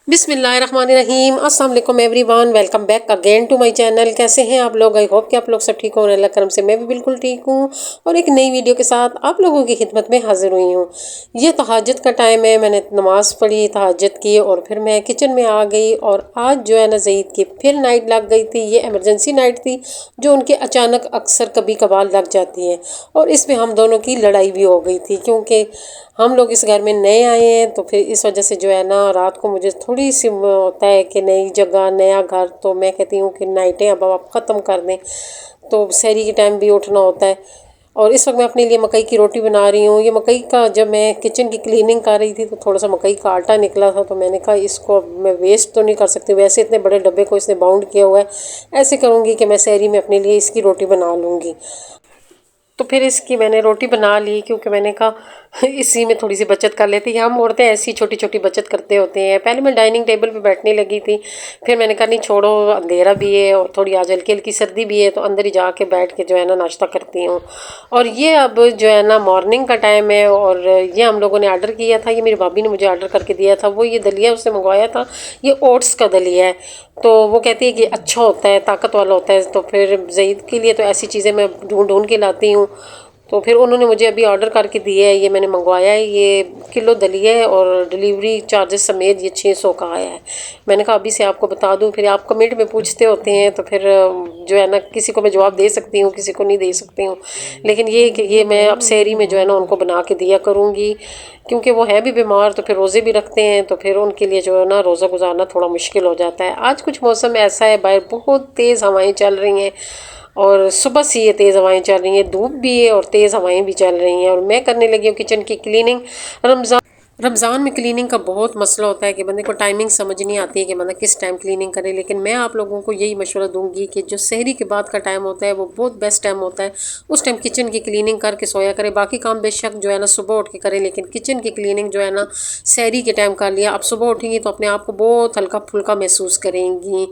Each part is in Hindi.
बिस्मिल्लाहिर्रहमानिर्रहीम अस्सलाम वालेकुम everyone, welcome back again to my channel. कैसे हैं आप लोग? आई होप कि आप लोग सब ठीक हो और अल्लाह करम से मैं भी बिल्कुल ठीक हूँ और एक नई वीडियो के साथ आप लोगों की खिदमत में हाजिर हुई हूँ। ये तहज्जुद का टाइम है, मैंने नमाज़ पढ़ी, तहज्जुद की और फिर मैं किचन में आ गई। और आज जो है ना ज़ईद की फिर नाइट लग गई थी। ये एमरजेंसी नाइट थी जो उनके अचानक अक्सर कभी कभार लग जाती है और इसमें हम दोनों की लड़ाई भी हो गई थी क्योंकि हम लोग इस घर में नए आए हैं। तो फिर इस वजह से जो है ना रात को मुझे थोड़ी सी होता है कि नई जगह नया घर, तो मैं कहती हूँ कि नाइटें अब आप ख़त्म कर दें। तो सहरी के टाइम भी उठना होता है। और इस वक्त मैं अपने लिए मकई की रोटी बना रही हूँ। ये मकई का जब मैं किचन की क्लीनिंग कर रही थी तो थोड़ा सा मकई का आटा निकला था, तो मैंने कहा इसको अब मैं वेस्ट तो नहीं कर सकती। वैसे इतने बड़े डब्बे को इसने बाउंड किया हुआ है, ऐसे करूँगी कि मैं सहरी में अपने लिए इसकी रोटी बना लूँगी। तो फिर इसकी मैंने रोटी बना ली क्योंकि मैंने कहा इसी में थोड़ी सी बचत कर लेती हैं। हम औरतें ऐसी छोटी छोटी बचत करते होते हैं। पहले मैं डाइनिंग टेबल पे बैठने लगी थी, फिर मैंने कहा नहीं छोड़ो, अंधेरा भी है और थोड़ी आज हल्की हल्की सर्दी भी है, तो अंदर ही जाके बैठ के जो है ना नाश्ता करती हूँ। और ये अब जो है ना मॉर्निंग का टाइम है और ये हम लोगों ने ऑर्डर किया था। ये मेरी भाभी ने मुझे ऑर्डर करके दिया था। वो ये दलिया उसने मंगवाया था, ये ओट्स का दलिया है। तो वो कहती है कि अच्छा होता है, ताकत वाला होता है। तो फिर ज़ईद के लिए तो ऐसी चीज़ें मैं ढूंढ ढूंढ के लाती हूँ। तो फिर उन्होंने मुझे अभी ऑर्डर करके दिया है, ये मैंने मंगवाया है। ये किलो दलिया है और डिलीवरी चार्जेस समेत ये 600 का आया है। मैंने कहा अभी से आपको बता दूं, फिर आप कमेंट में पूछते होते हैं तो फिर जो है ना किसी को मैं जवाब दे सकती हूँ, किसी को नहीं दे सकती हूँ। लेकिन ये कि ये मैं अब सहरी में जो है ना उनको बना के दिया करूँगी क्योंकि वो है भी बीमार, तो फिर रोज़े भी रखते हैं, तो फिर उनके लिए जो है ना रोज़ा गुजारना थोड़ा मुश्किल हो जाता है। आज कुछ मौसम ऐसा है, बाहर बहुत तेज़ हवाएं चल रही हैं और सुबह से ये तेज़ हवाएं चल रही हैं, धूप भी है और तेज़ हवाएं भी चल रही हैं। और मैं करने लगी हूँ किचन की क्लीनिंग। रमज़ान में क्लीनिंग का बहुत मसला होता है कि बंदे को टाइमिंग समझ नहीं आती है कि बंदा किस टाइम क्लीनिंग करे। लेकिन मैं आप लोगों को यही मशवरा दूंगी कि जो सहरी के बाद का टाइम होता है वो बहुत बेस्ट टाइम होता है। उस टाइम किचन की क्लीनिंग करके सोया करें। बाकी काम बेशक जो है ना सुबह उठ के करें, लेकिन किचन की क्लीनिंग जो है ना सहरी के टाइम कर लिया। आप सुबह उठेंगी तो अपने आप को बहुत हल्का फुल्का महसूस करेंगी।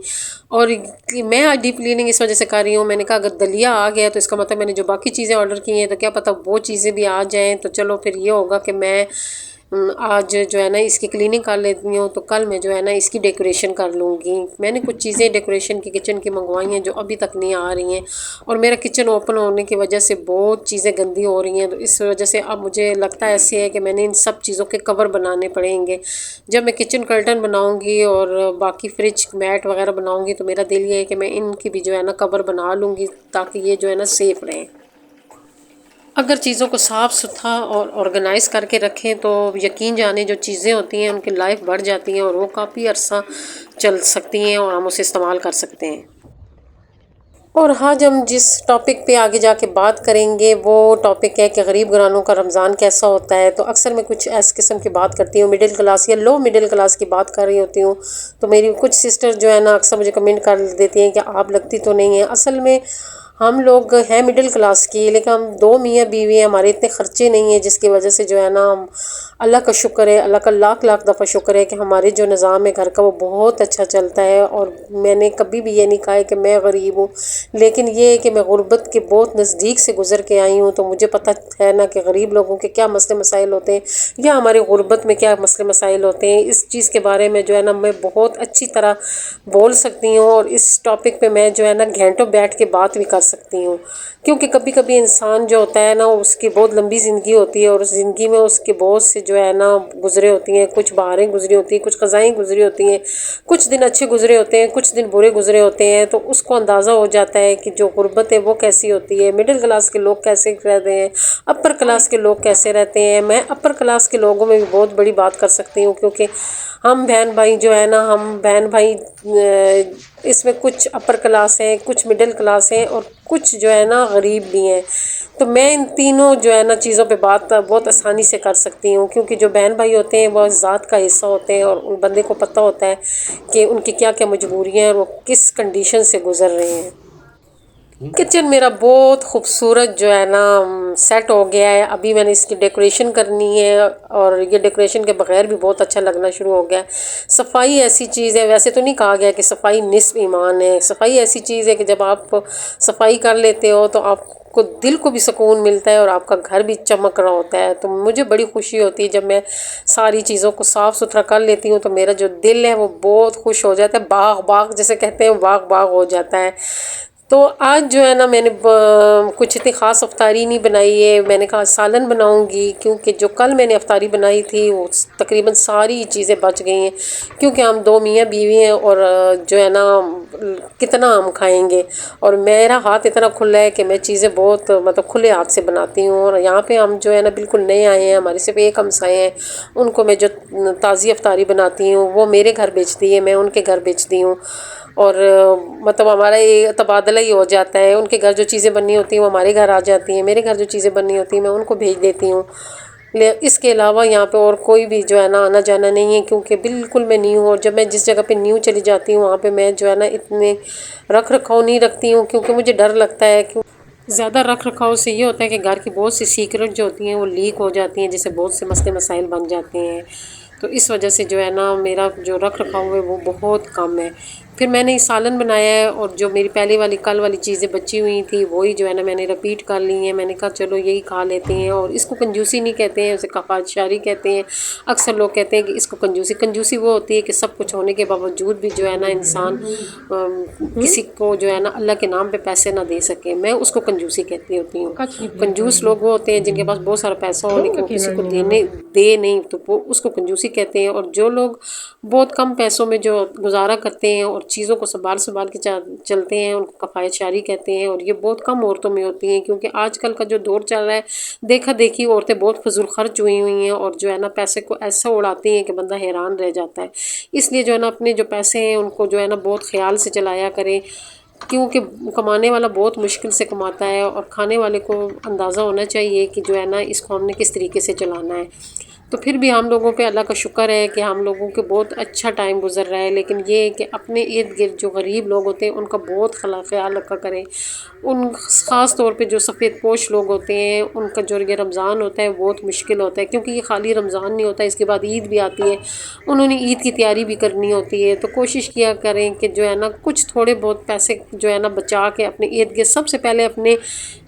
और मैं आज डीप क्लीनिंग इस वजह से कर रही हूँ, मैंने कहा अगर दलिया आ गया तो इसका मतलब मैंने जो बाकी चीज़ें ऑर्डर की हैं तो क्या पता वो चीज़ें भी आ जाएँ। तो चलो फिर ये होगा कि मैं आज जो है ना इसकी क्लीनिंग कर लेती हूँ, तो कल मैं जो है ना इसकी डेकोरेशन कर लूँगी। मैंने कुछ चीज़ें डेकोरेशन की किचन की मंगवाई हैं जो अभी तक नहीं आ रही हैं और मेरा किचन ओपन होने की वजह से बहुत चीज़ें गंदी हो रही हैं। तो इस वजह से अब मुझे लगता है ऐसे है कि मैंने इन सब चीज़ों के कवर बनाने पड़ेंगे। जब मैं किचन कर्टन बनाऊँगी और बाकी फ्रिज मैट वगैरह बनाऊँगी तो मेरा दिल ये है कि मैं इनकी भी जो है ना कवर बना लूँगी ताकि ये जो है ना सेफ़ रहें। अगर चीज़ों को साफ़ सुथरा और ऑर्गेनाइज़ करके रखें तो यकीन जाने जो चीज़ें होती हैं उनकी लाइफ बढ़ जाती हैं और वो काफ़ी अरसा चल सकती हैं और हम उसे इस्तेमाल कर सकते हैं। और आज हम जिस टॉपिक पे आगे जाके बात करेंगे वो टॉपिक है कि गरीब घरानों का रमज़ान कैसा होता है। तो अक्सर मैं कुछ ऐसे किस्म की बात करती हूँ, मिडिल क्लास या लो मिडिल क्लास की बात कर रही होती हूँ। तो मेरी कुछ सिस्टर जो है ना अक्सर मुझे कमेंट कर देती हैं कि आप लगती तो नहीं है। असल में हम लोग हैं मिडिल क्लास की, लेकिन हम दो मियाँ बीवी हैं, हमारे इतने ख़र्चे नहीं हैं जिसकी वजह से जो है ना हम अल्लाह का शुक्र है, अल्लाह का लाख लाख दफ़ा शुक्र है कि हमारे जो निज़ाम है घर का वो बहुत अच्छा चलता है। और मैंने कभी भी ये नहीं कहा है कि मैं गरीब हूँ, लेकिन ये है कि मैं गुर्बत के बहुत नज़दीक से गुज़र के आई हूँ। तो मुझे पता है ना कि गरीब लोगों के क्या मसले मसाइल होते हैं या हमारे गुर्बत में क्या मसले मसाइल होते हैं। इस चीज़ के बारे में जो है ना मैं बहुत अच्छी तरह बोल सकती हूँ और इस टॉपिक पे मैं जो है ना घंटों बैठ के बात भी कर सकती हूँ। क्योंकि कभी कभी इंसान जो होता है ना उसकी बहुत लंबी ज़िंदगी होती है और उस ज़िंदगी में उसके बहुत से जो है ना गुजरे होती हैं, कुछ बहारें गुजरी होती हैं, कुछ क़ज़ाएँ गुजरी होती हैं, कुछ दिन अच्छे गुजरे होते हैं, कुछ दिन बुरे गुजरे होते हैं। तो उसको अंदाज़ा हो जाता है कि जो गुर्बत है वो कैसी होती है, मिडिल क्लास के लोग कैसे रहते हैं, अपर क्लास के लोग कैसे रहते हैं। मैं अपर क्लास के लोगों में भी बहुत बड़ी बात कर सकती हूँ क्योंकि हम बहन भाई जो है ना, हम बहन भाई इसमें कुछ अपर क्लास हैं, कुछ मिडिल क्लास हैं और कुछ जो है ना गरीब भी हैं। तो मैं इन तीनों जो है ना चीज़ों पे बात बहुत आसानी से कर सकती हूँ क्योंकि जो बहन भाई होते हैं वो ज़ात का हिस्सा होते हैं और उन बंदे को पता होता है कि उनकी क्या क्या मजबूरियाँ हैं और वो किस कंडीशन से गुज़र रहे हैं। किचन मेरा बहुत खूबसूरत जो है ना सेट हो गया है। अभी मैंने इसकी डेकोरेशन करनी है और ये डेकोरेशन के बगैर भी बहुत अच्छा लगना शुरू हो गया है। सफाई ऐसी चीज़ है, वैसे तो नहीं कहा गया कि सफाई निस्फ ईमान है। सफाई ऐसी चीज़ है कि जब आप सफाई कर लेते हो तो आप आपको दिल को भी सुकून मिलता है और आपका घर भी चमक रहा होता है। तो मुझे बड़ी खुशी होती है जब मैं सारी चीज़ों को साफ़ सुथरा कर लेती हूँ, तो मेरा जो दिल है वो बहुत खुश हो जाता है, बाग बाग जैसे कहते हैं, बाग बाग हो जाता है। तो आज जो है ना मैंने कुछ इतनी ख़ास अफ्तारी नहीं बनाई है। मैंने कहा सालन बनाऊंगी, क्योंकि जो कल मैंने अफ्तारी बनाई थी वो तकरीबन सारी चीज़ें बच गई हैं, क्योंकि हम 2 मियाँ बीवी हैं और जो है ना कितना हम खाएंगे। और मेरा हाथ इतना खुला है कि मैं चीज़ें बहुत मतलब खुले हाथ से बनाती हूँ। और यहाँ पे हम जो है ना बिल्कुल नए आए हैं, हमारे सिर्फ एक हमसाए हैं, उनको मैं जो ताज़ी अफ्तारी बनाती हूँ वो मेरे घर बेचती है, मैं उनके घर बेचती हूँ। और मतलब हमारा ये तबादला ही हो जाता है, उनके घर जो चीज़ें बननी होती हैं वो हमारे घर आ जाती हैं, मेरे घर जो चीज़ें बननी होती हैं मैं उनको भेज देती हूँ। इसके अलावा यहाँ पे और कोई भी जो है ना आना जाना नहीं है, क्योंकि बिल्कुल मैं न्यू हूँ। और जब मैं जिस जगह पे न्यू चली जाती हूँ वहाँ पे मैं जो है ना इतने रख रखाव नहीं रखती हूँ, क्योंकि मुझे डर लगता है। क्यों ज़्यादा रख रखाव से ये होता है कि घर की बहुत सी सीक्रेट जो होती हैं वो लीक हो जाती हैं, जिससे बहुत से मसले मसाइल बन जाते हैं। तो इस वजह से जो है ना मेरा जो रख रखाव है वो बहुत कम है। फिर मैंने ये सालन बनाया है, और जो मेरी पहले वाली कल वाली चीज़ें बची हुई थी वही जो है ना मैंने रिपीट कर ली हैं। मैंने कहा चलो यही खा लेते हैं, और इसको कंजूसी नहीं कहते हैं, उसे कफ़ायतशारी कहते हैं। अक्सर लोग कहते हैं कि इसको कंजूसी वो होती है कि सब कुछ होने के बावजूद भी जो है ना इंसान किसी को जो है ना अल्लाह के नाम पे पैसे ना दे सके, मैं उसको कंजूसी कहती होती हूँ। कंजूस लोग वो होते हैं जिनके पास बहुत सारा पैसा हो लेकिन किसी को दे नहीं, तो वो उसको कंजूसी कहते हैं। और जो लोग बहुत कम पैसों में जो गुजारा करते हैं और चीज़ों को संभाल संभाल के चलते हैं उनको कफ़ायतशारी कहते हैं। और ये बहुत कम औरतों में होती हैं, क्योंकि आजकल का जो दौर चल रहा है देखा देखी औरतें बहुत फजूल खर्च हुई हैं और जो है ना पैसे को ऐसा उड़ाती हैं कि बंदा हैरान रह जाता है। इसलिए जो है ना अपने जो पैसे हैं उनको जो है ना बहुत ख्याल से चलाया करें, क्योंकि कमाने वाला बहुत मुश्किल से कमाता है और खाने वाले को अंदाज़ा होना चाहिए कि जो है ना इसको हमने किस तरीके से चलाना है। तो फिर भी हम लोगों पे अल्लाह का शुक्र है कि हम लोगों के बहुत अच्छा टाइम गुजर रहा है। लेकिन ये है कि अपने इर्द गिर्द जो गरीब लोग होते हैं उनका बहुत ख्याल रखा करें। उन ख़ास तौर पे जो सफ़ेद पोश लोग होते हैं उनका जो ये रमज़ान होता है बहुत मुश्किल होता है, क्योंकि ये खाली रमज़ान नहीं होता, इसके बाद ईद भी आती है, उन्होंने ईद की तैयारी भी करनी होती है। तो कोशिश किया करें कि जो है ना कुछ थोड़े बहुत पैसे जो है ना बचा के अपने इर्द गिर्द सबसे पहले अपने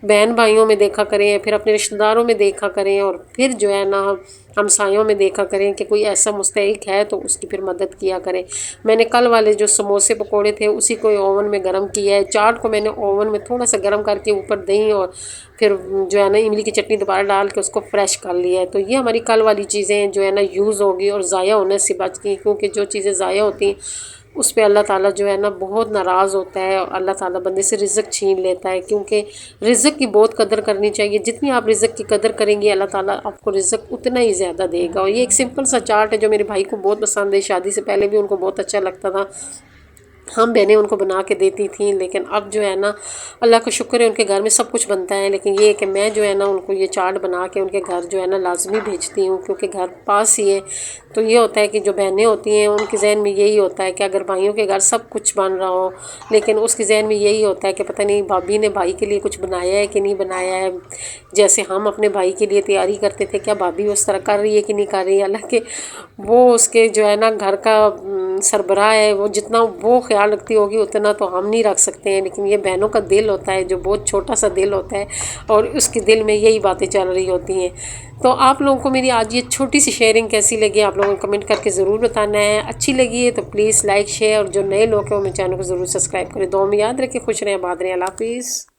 बहन भाइयों में देखा करें, फिर अपने रिश्तेदारों में देखा करें, और फिर जो है ना हमसायों में देखा करें कि कोई ऐसा मुस्तहिक है तो उसकी फिर मदद किया करें। मैंने कल वाले जो समोसे पकोड़े थे उसी को ओवन में गर्म किया है। चाट को मैंने ओवन में थोड़ा सा गर्म करके ऊपर दही और फिर जो है ना इमली की चटनी दोबारा डाल के उसको फ्रेश कर लिया है। तो ये हमारी कल वाली चीज़ें जो है ना यूज़ होगी और ज़ाया होने से बच गई, क्योंकि जो चीज़ें ज़ाया होती हैं उस पे अल्लाह ताला जो है ना बहुत नाराज़ होता है और अल्लाह ताला बंदे से रिज़्क़ छीन लेता है। क्योंकि रिज़्क़ की बहुत कदर करनी चाहिए, जितनी आप रिज़्क़ की कदर करेंगे अल्लाह ताला आपको रिज़्क़ उतना ही ज़्यादा देगा। और ये एक सिंपल सा चार्ट है जो मेरे भाई को बहुत पसंद है, शादी से पहले भी उनको बहुत अच्छा लगता था, हम बहनें उनको बना के देती थी। लेकिन अब जो है ना अल्लाह का शुक्र है उनके घर में सब कुछ बनता है। लेकिन ये है कि मैं जो है ना उनको ये चाट बना के उनके घर जो है ना लाजमी भेजती हूँ, क्योंकि घर पास ही है। तो ये होता है कि जो बहनें होती हैं उनके जहन में यही होता है कि अगर भाइयों के घर सब कुछ बन रहा हो, लेकिन उसके जहन में यही होता है कि पता नहीं भाभी ने भाई के लिए कुछ बनाया है कि नहीं बनाया है। जैसे हम अपने भाई के लिए तैयारी करते थे, क्या भाभी उस तरह कर रही है कि नहीं कर रही है। हालांकि वो उसके जो है ना घर का सरबराह है, वो जितना वो ख्याल रखती होगी उतना तो हम नहीं रख सकते हैं। लेकिन ये बहनों का दिल होता है जो बहुत छोटा सा दिल होता है, और उसके दिल में यही बातें चल रही होती हैं। तो आप लोगों को मेरी आज ये छोटी सी शेयरिंग कैसी लगी आप लोगों को कमेंट करके ज़रूर बताना है। अच्छी लगी है तो प्लीज़ लाइक शेयर, और जो नए लोग हैं वो मेरे चैनल को ज़रूर सब्सक्राइब करें। दुआ में याद रखें, खुश रहें, आबाद रहें, अल्लाह हाफिज़।